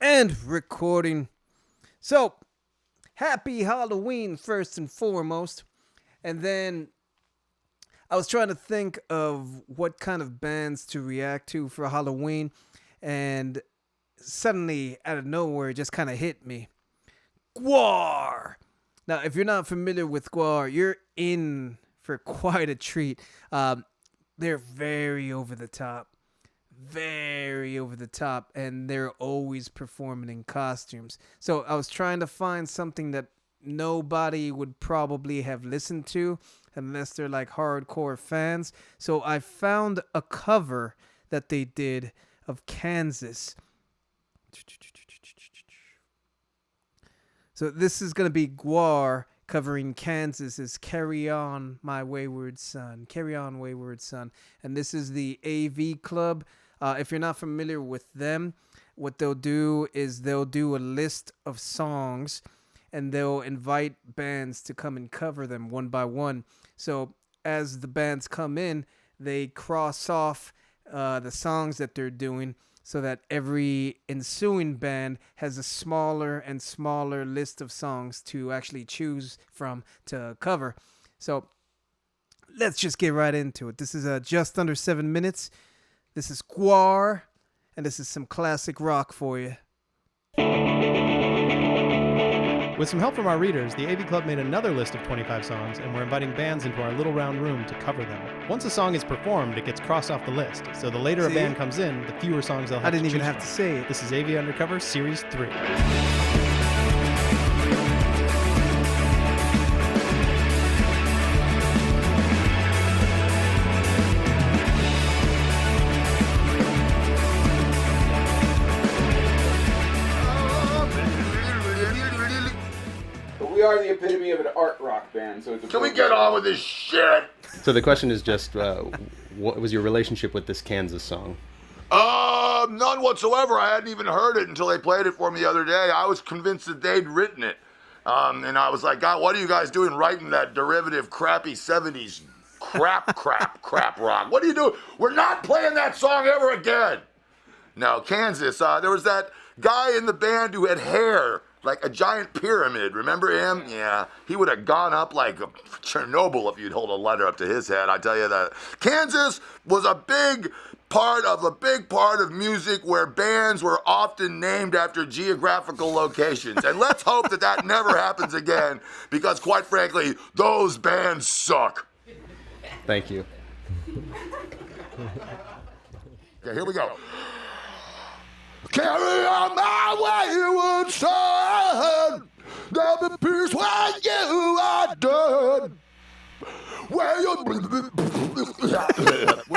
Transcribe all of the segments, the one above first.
And recording. So, happy Halloween first and foremost. And then I was trying to think of what kind of bands to react to for Halloween. And suddenly, out of nowhere, it just kind of hit me. GWAR! Now, if you're not familiar with GWAR, you're in for quite a treat. They're very over the top. Very over the top, and they're always performing in costumes. So I was trying to find something that nobody would probably have listened to unless they're like hardcore fans. So I found a cover that they did of Kansas. So this is going to be GWAR covering Kansas's Carry On My Wayward Son. Carry On Wayward Son. And this is the AV Club. If you're not familiar with them, what they'll do is they'll do a list of songs and they'll invite bands to come and cover them one by one. So as the bands come in, they cross off the songs that they're doing so that every ensuing band has a smaller and smaller list of songs to actually choose from to cover. So let's just get right into it. This is just under 7 minutes. This is GWAR, and this is some classic rock for you. With some help from our readers, the AV Club made another list of 25 songs, and we're inviting bands into our little round room to cover them. Once a song is performed, it gets crossed off the list, so the later a band comes in, the fewer songs they'll have to choose from. I didn't even have to say it. This is AV Undercover Series 3. We are the epitome of an art rock band, so it's Can we get on with this shit? So the question is just, what was your relationship with this Kansas song? None whatsoever. I hadn't even heard it until they played it for me the other day. I was convinced that they'd written it. And I was like, God, what are you guys doing writing that derivative, crappy 70s crap rock? What are you doing? We're not playing that song ever again. No, Kansas, there was that guy in the band who had hair like a giant pyramid. Remember him? Yeah. He would have gone up like Chernobyl if you'd hold a letter up to his head. I tell you that. Kansas was a big part of music where bands were often named after geographical locations. And let's hope that that never happens again, because quite frankly, those bands suck. Thank you. Okay, here we go. Carry on my wayward son. There'll be peace when you are done. Where you was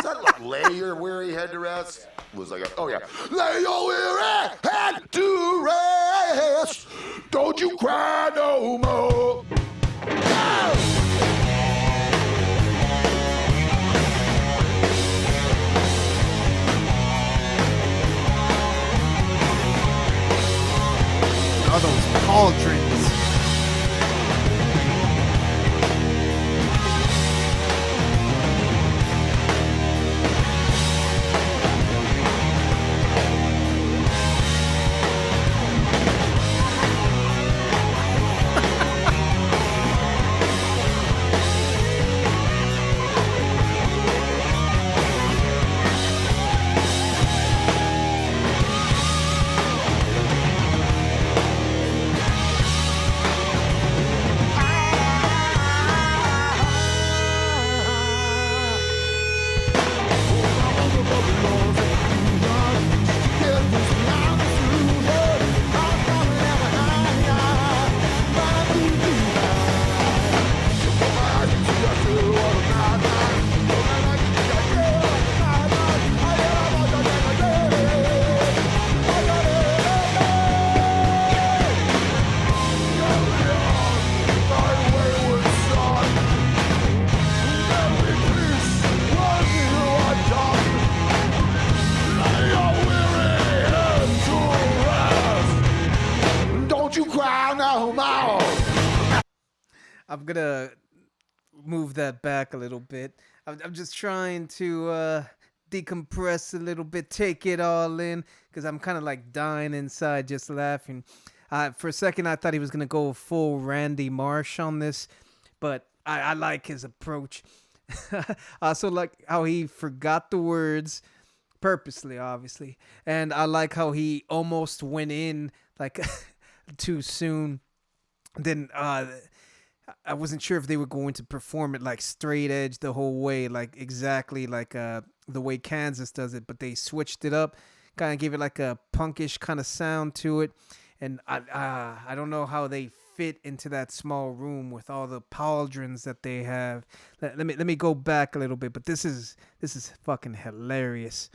that like lay your weary head to rest? Was like oh yeah. Lay your weary head to rest. Don't you cry no more. No! All those cauldrons. I'm gonna move that back a little bit. I'm just trying to decompress a little bit, take it all in, because I'm kind of like dying inside just laughing. For a second, I thought he was going to go full Randy Marsh on this, but I like his approach. I also like how he forgot the words purposely, obviously. And I like how he almost went in like too soon. Then I wasn't sure if they were going to perform it like straight edge the whole way, like exactly like the way Kansas does it, but they switched it up, kind of gave it like a punkish kind of sound to it. And I don't know how they fit into that small room with all the pauldrons that they have. Let me go back a little bit, but this is fucking hilarious.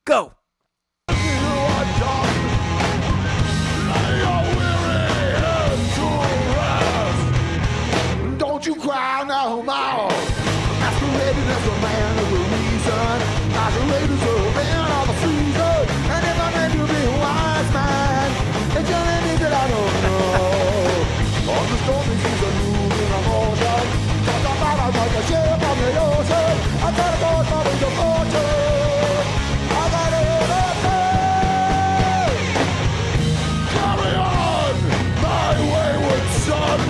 Go. Don't you cry no more. Masquerading as a man of a reason. Masquerading as a man of a season. And if I meant to be a wise man, it's anything that I don't know. On the stormy seas of moving emotion. Cause I'm out like a ship on the ocean. I got a boat for the fortune. I got a ocean. Carry on, my wayward son.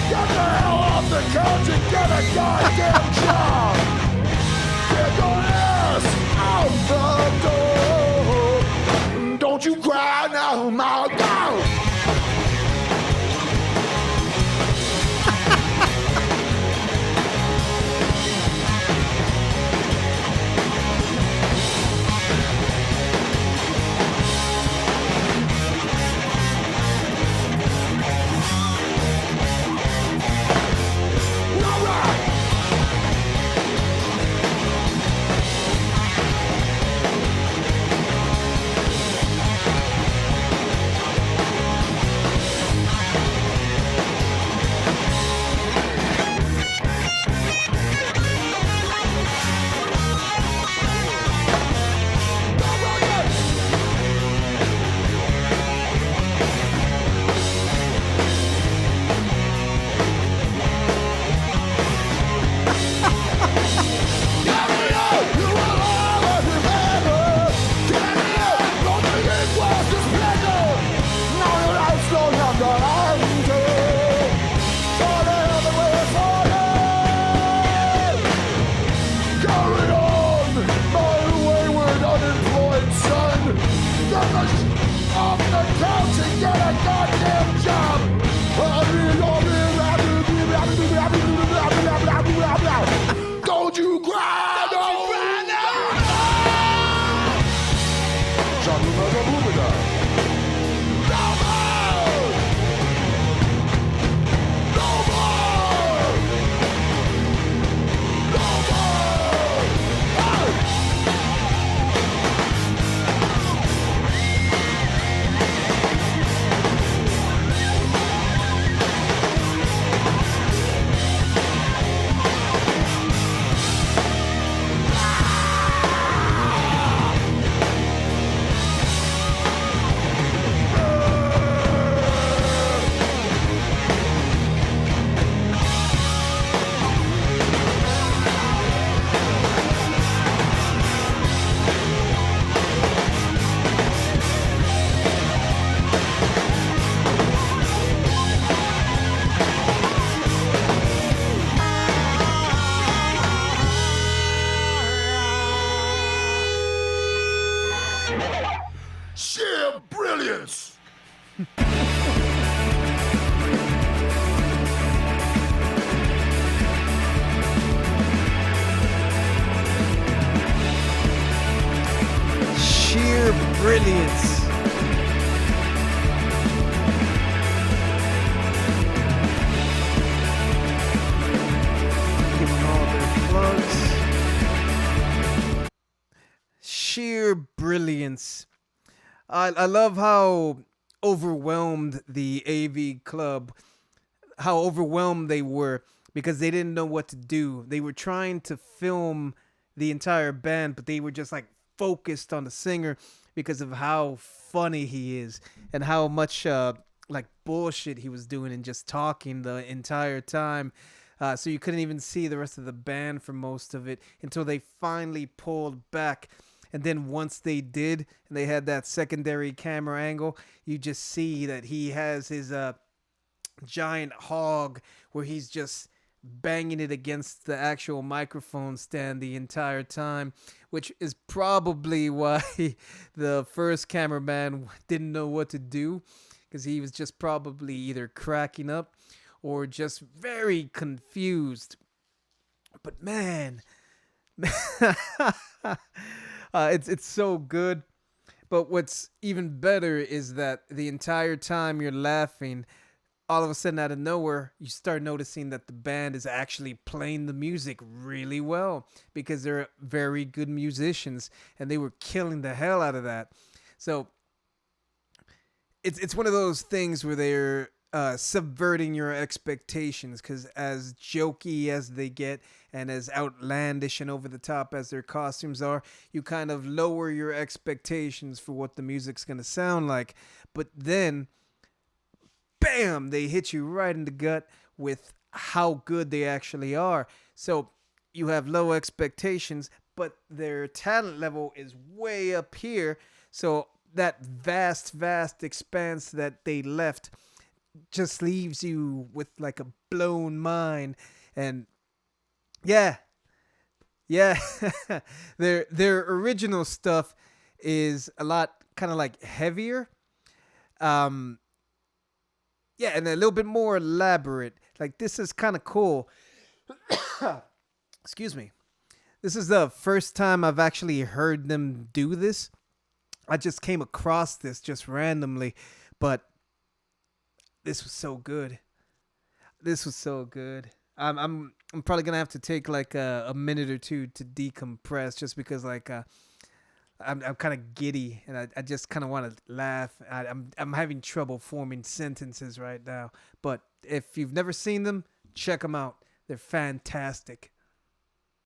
Get the hell off the couch and get a goddamn job! Get your ass out the door! Don't you cry now, my God! Don't you cry, don't cry now! Sheer brilliance! Sheer brilliance. Give them all their plugs. Sheer brilliance. I love how overwhelmed the AV club, how overwhelmed they were because they didn't know what to do. They were trying to film the entire band, but they were just like focused on the singer because of how funny he is and how much like bullshit he was doing and just talking the entire time. So you couldn't even see the rest of the band for most of it until they finally pulled back. And then once they did, and they had that secondary camera angle, you just see that he has his giant hog where he's just banging it against the actual microphone stand the entire time, which is probably why the first cameraman didn't know what to do, because he was just probably either cracking up or just very confused. But man, it's so good. But what's even better is that the entire time you're laughing, all of a sudden out of nowhere, you start noticing that the band is actually playing the music really well, because they're very good musicians and they were killing the hell out of that. So it's one of those things where they're subverting your expectations, because as jokey as they get and as outlandish and over the top as their costumes are, you kind of lower your expectations for what the music's going to sound like. But then bam, they hit you right in the gut with how good they actually are. So you have low expectations, but their talent level is way up here. So that vast expanse that they left just leaves you with like a blown mind. And yeah, their original stuff is a lot kind of like heavier. Yeah, and a little bit more elaborate. Like, this is kind of cool. Excuse me. This is the first time I've actually heard them do this. I just came across this just randomly, but this was so good. This was so good. I'm probably gonna have to take like a minute or two to decompress, just because like I'm kind of giddy, and I just kind of want to laugh. I'm having trouble forming sentences right now. But if you've never seen them, check them out. They're fantastic.